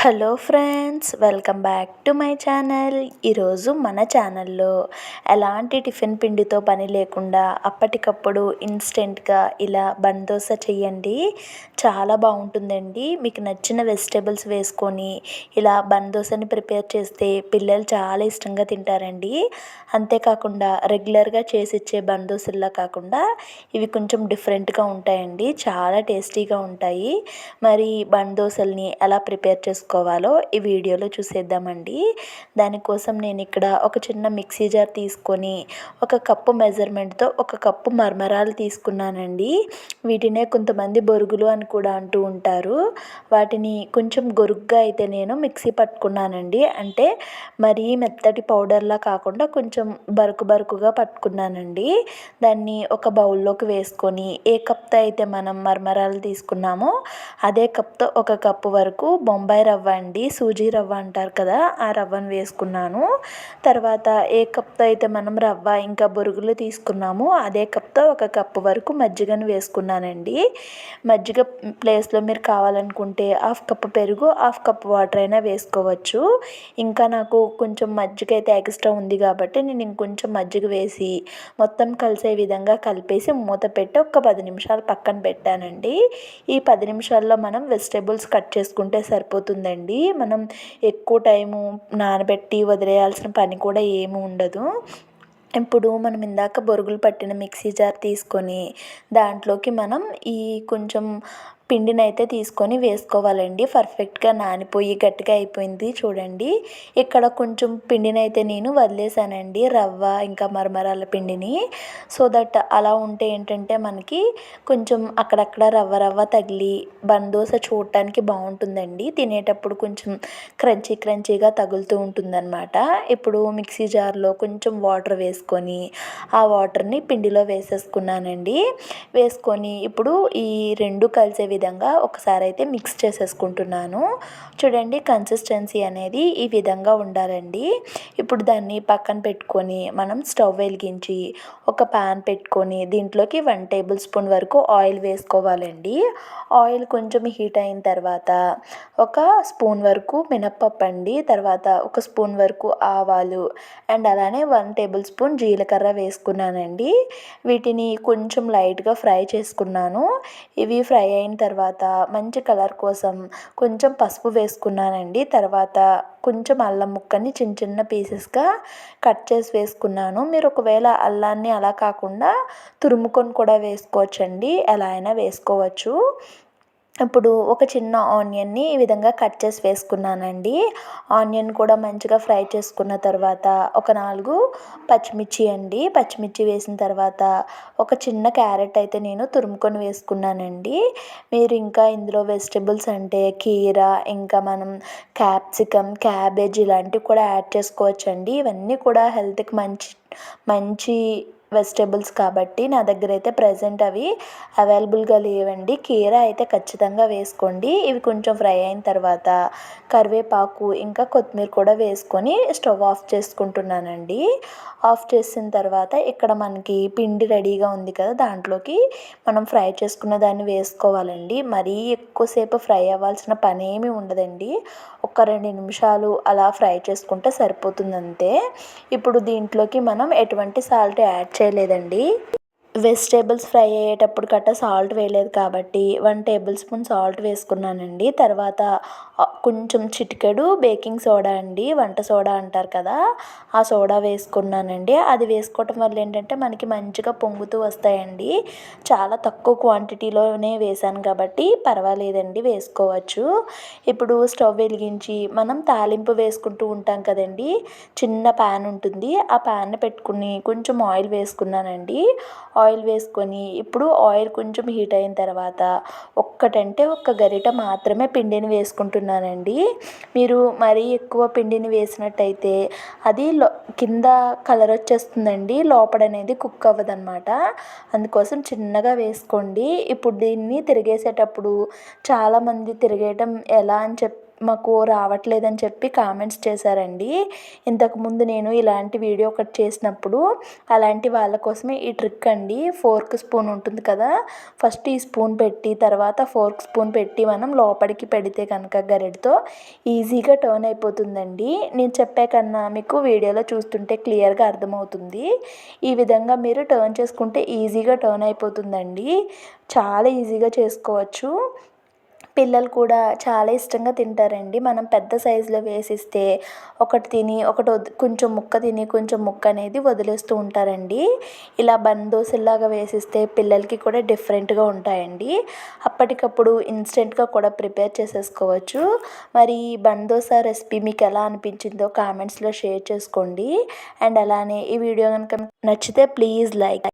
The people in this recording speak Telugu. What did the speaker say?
Hello friends, welcome back to my channel. ఈరోజు మన ఛానల్లో ఎలాంటి టిఫిన్ పిండితో పని లేకుండా అప్పటికప్పుడు ఇన్స్టెంట్గా ఇలా బన్ దోశ చేయండి. చాలా బాగుంటుందండి. మీకు నచ్చిన వెజిటేబుల్స్ వేసుకొని ఇలా బన్ దోశని ప్రిపేర్ చేస్తే పిల్లలు చాలా ఇష్టంగా తింటారండి. అంతేకాకుండా రెగ్యులర్గా చేసిచ్చే బన్ దోశల్లా కాకుండా ఇవి కొంచెం డిఫరెంట్గా ఉంటాయండి. చాలా టేస్టీగా ఉంటాయి. మరి బన్ దోశల్ని ఎలా ప్రిపేర్ చేసుకోవాలో ఈ వీడియోలో చూసేద్దామండి. దానికోసం నేను ఇక్కడ ఒక చిన్న మిక్సీ జార్ తీసుకొని ఒక కప్పు మెజర్మెంట్తో ఒక కప్పు మరమరాలు తీసుకున్నానండి. వీటినే కొంతమంది బొరుగులు అని కూడా అంటూ ఉంటారు. వాటిని కొంచెం గొరుగ్గా అయితే నేను మిక్సీ పట్టుకున్నానండి. అంటే మరీ మెత్తటి పౌడర్లా కాకుండా కొంచెం బరుకుగా పట్టుకున్నానండి. దాన్ని ఒక బౌల్లోకి వేసుకొని ఏ కప్తో అయితే మనం మరమరాలు తీసుకున్నామో అదే కప్తో ఒక కప్పు వరకు బొంబాయి రవ్వ అండి, సూజీ రవ్వ అంటారు కదా, ఆ రవ్వను వేసుకున్నాను. తర్వాత ఏ కప్తో అయితే మనం రవ్వ ఇంకా బొరుగులు తీసుకున్నామో అదే కప్తో ఒక కప్పు వరకు మజ్జిగను వేసుకున్నానండి. మజ్జిగ ప్లేస్లో మీరు కావాలనుకుంటే హాఫ్ కప్పు పెరుగు, హాఫ్ కప్పు వాటర్ అయినా వేసుకోవచ్చు. ఇంకా నాకు కొంచెం మజ్జిగ అయితే ఎక్స్ట్రా ఉంది కాబట్టి నేను ఇంకొంచెం మజ్జిగ వేసి మొత్తం కలిసే విధంగా కలిపేసి మూత పెట్టి ఒక 10 నిమిషాలు పక్కన పెట్టానండి. ఈ 10 నిమిషాల్లో మనం వెజిటేబుల్స్ కట్ చేసుకుంటే సరిపోతుందండి. మనం ఎక్కువ టైము నానబెట్టి వదిలేయాల్సిన పని కూడా ఏమి ఉండదు. ఇప్పుడు మనం ఇందాక బొరుగులు పట్టిన మిక్సీ జార్ తీసుకొని దాంట్లోకి మనం ఈ కొంచెం పిండిని అయితే తీసుకొని వేసుకోవాలండి. పర్ఫెక్ట్గా నానిపోయి గట్టిగా అయిపోయింది చూడండి. ఇక్కడ కొంచెం పిండిని అయితే నేను వదిలేసానండి, రవ్వ ఇంకా మరమరాల పిండిని. సో దట్ అలా ఉంటే ఏంటంటే మనకి కొంచెం అక్కడక్కడ రవ్వ తగిలి బన్ దోశ చూడటానికి బాగుంటుందండి. తినేటప్పుడు కొంచెం క్రంచీగా తగులుతూ ఉంటుందన్నమాట. ఇప్పుడు మిక్సీ జార్లో కొంచెం వాటర్ వేసుకొని ఆ వాటర్ని పిండిలో వేసేసుకున్నానండి. వేసుకొని ఇప్పుడు ఈ రెండు కలిసే విధంగా ఒకసారి అయితే మిక్స్ చేసేసుకుంటున్నాను. చూడండి, కన్సిస్టెన్సీ అనేది ఈ విధంగా ఉండాలండి. ఇప్పుడు దాన్ని పక్కన పెట్టుకొని మనం స్టవ్ వెలిగించి ఒక పాన్ పెట్టుకొని దీంట్లోకి 1 టేబుల్ స్పూన్ వరకు ఆయిల్ వేసుకోవాలండి. ఆయిల్ కొంచెం హీట్ అయిన తర్వాత ఒక స్పూన్ వరకు మినప్పప్పు అండి, తర్వాత ఒక స్పూన్ వరకు ఆవాలు అండ్ అలానే 1 టేబుల్ స్పూన్ జీలకర్ర వేసుకున్నానండి. వీటిని కొంచెం లైట్గా ఫ్రై చేసుకున్నాను. ఇవి ఫ్రై అయిన తర్వాత మంచి కలర్ కోసం కొంచెం పసుపు వేసుకున్నానండి. తర్వాత కొంచెం అల్లం ముక్కని చిన్న పీసెస్గా కట్ చేసి వేసుకున్నాను. మీరు ఒకవేళ అల్లాన్ని అలా కాకుండా తురుముకొని కూడా వేసుకోవచ్చండి, ఎలా అయినా వేసుకోవచ్చు. ఇప్పుడు ఒక చిన్న ఆనియన్ని ఈ విధంగా కట్ చేసి వేసుకున్నానండి. ఆనియన్ కూడా మంచిగా ఫ్రై చేసుకున్న తర్వాత ఒక 4 పచ్చిమిర్చి అండి, పచ్చిమిర్చి వేసిన తర్వాత ఒక చిన్న క్యారెట్ అయితే నేను తురుముకొని వేసుకున్నానండి. మీరు ఇంకా ఇందులో వెజిటేబుల్స్ అంటే కీర, ఇంకా మనం క్యాప్సికమ్, క్యాబేజ్ ఇలాంటివి కూడా యాడ్ చేసుకోవచ్చండి. ఇవన్నీ కూడా హెల్త్కి మంచి వెజిటేబుల్స్ కాబట్టి నా దగ్గర అయితే ప్రజెంట్ అవి అవైలబుల్గా లేవండి. కీర అయితే ఖచ్చితంగా వేసుకోండి. ఇవి కొంచెం ఫ్రై అయిన తర్వాత కరివేపాకు ఇంకా కొత్తిమీర కూడా వేసుకొని స్టవ్ ఆఫ్ చేసుకుంటున్నానండి. ఆఫ్ చేసిన తర్వాత ఇక్కడ మనకి పిండి రెడీగా ఉంది కదా, దాంట్లోకి మనం ఫ్రై చేసుకున్న దాన్ని వేసుకోవాలండి. మరీ ఎక్కువసేపు ఫ్రై అవ్వాల్సిన పని ఏమీ ఉండదండి. ఒక 2 నిమిషాలు అలా ఫ్రై చేసుకుంటే సరిపోతుంది అంతే. ఇప్పుడు దీంట్లోకి మనం ఎటువంటి సాల్ట్ యాడ్ చేయలేదండి. వెజిటేబుల్స్ ఫ్రై అయ్యేటప్పుడు గట్టా సాల్ట్ వేయలేదు కాబట్టి 1 టేబుల్ స్పూన్ సాల్ట్ వేసుకున్నానండి. తర్వాత కొంచెం చిటికెడు బేకింగ్ సోడా అండి, వంట సోడా అంటారు కదా, ఆ సోడా వేసుకున్నానండి. అది వేసుకోవటం వల్ల ఏంటంటే మనకి మంచిగా పొంగుతూ వస్తాయండి. చాలా తక్కువ క్వాంటిటీలోనే వేసాను కాబట్టి పర్వాలేదండి, వేసుకోవచ్చు. ఇప్పుడు స్టవ్ వెలిగించి మనం తాలింపు వేసుకుంటూ ఉంటాం కదండి. చిన్న ప్యాన్ ఉంటుంది, ఆ ప్యాన్ పెట్టుకుని కొంచెం ఆయిల్ వేసుకున్నానండి. ఆయిల్ వేసుకొని ఇప్పుడు ఆయిల్ కొంచెం హీట్ అయిన తర్వాత ఒక్క గరిట మాత్రమే పిండిని వేసుకుంటున్నానండి. మీరు మరీ ఎక్కువ పిండిని వేసినట్టయితే అది కింద కలర్ వచ్చేస్తుందండి, లోపల అనేది కుక్ అవ్వదన్నమాట. అందుకోసం చిన్నగా వేసుకోండి. ఇప్పుడు దీన్ని తిరిగేసేటప్పుడు చాలామంది తిరిగేయటం ఎలా అని మాకు రావట్లేదని చెప్పి కామెంట్స్ చేశారండి. ఇంతకుముందు నేను ఇలాంటి వీడియో ఒకటి చేసినప్పుడు అలాంటి వాళ్ళ కోసమే ఈ ట్రిక్ అండి. ఫోర్క్ స్పూన్ ఉంటుంది కదా, ఫస్ట్ ఈ స్పూన్ పెట్టి తర్వాత ఫోర్క్ స్పూన్ పెట్టి మనం లోపలికి పెడితే కనుక గరిటతో ఈజీగా టర్న్ అయిపోతుందండి. నేను చెప్పే కన్నా మీకు వీడియోలో చూస్తుంటే క్లియర్గా అర్థమవుతుంది. ఈ విధంగా మీరు టర్న్ చేసుకుంటే ఈజీగా టర్న్ అయిపోతుందండి. చాలా ఈజీగా చేసుకోవచ్చు. పిల్లలు కూడా చాలా ఇష్టంగా తింటారండి. మనం పెద్ద సైజులో వేసిస్తే ఒకటి తిని ఒకటి కొంచెం ముక్క తిని కొంచెం ముక్క అనేది వదిలేస్తూ ఉంటారండి. ఇలా బన్ దోశలాగా వేసిస్తే పిల్లలకి కూడా డిఫరెంట్గా ఉంటాయండి. అప్పటికప్పుడు ఇన్స్టెంట్గా కూడా ప్రిపేర్ చేసేసుకోవచ్చు. మరి ఈ బన్ దోశ రెసిపీ మీకు ఎలా అనిపించిందో కామెంట్స్లో షేర్ చేసుకోండి. అండ్ అలానే ఈ వీడియో కనుక నచ్చితే ప్లీజ్ లైక్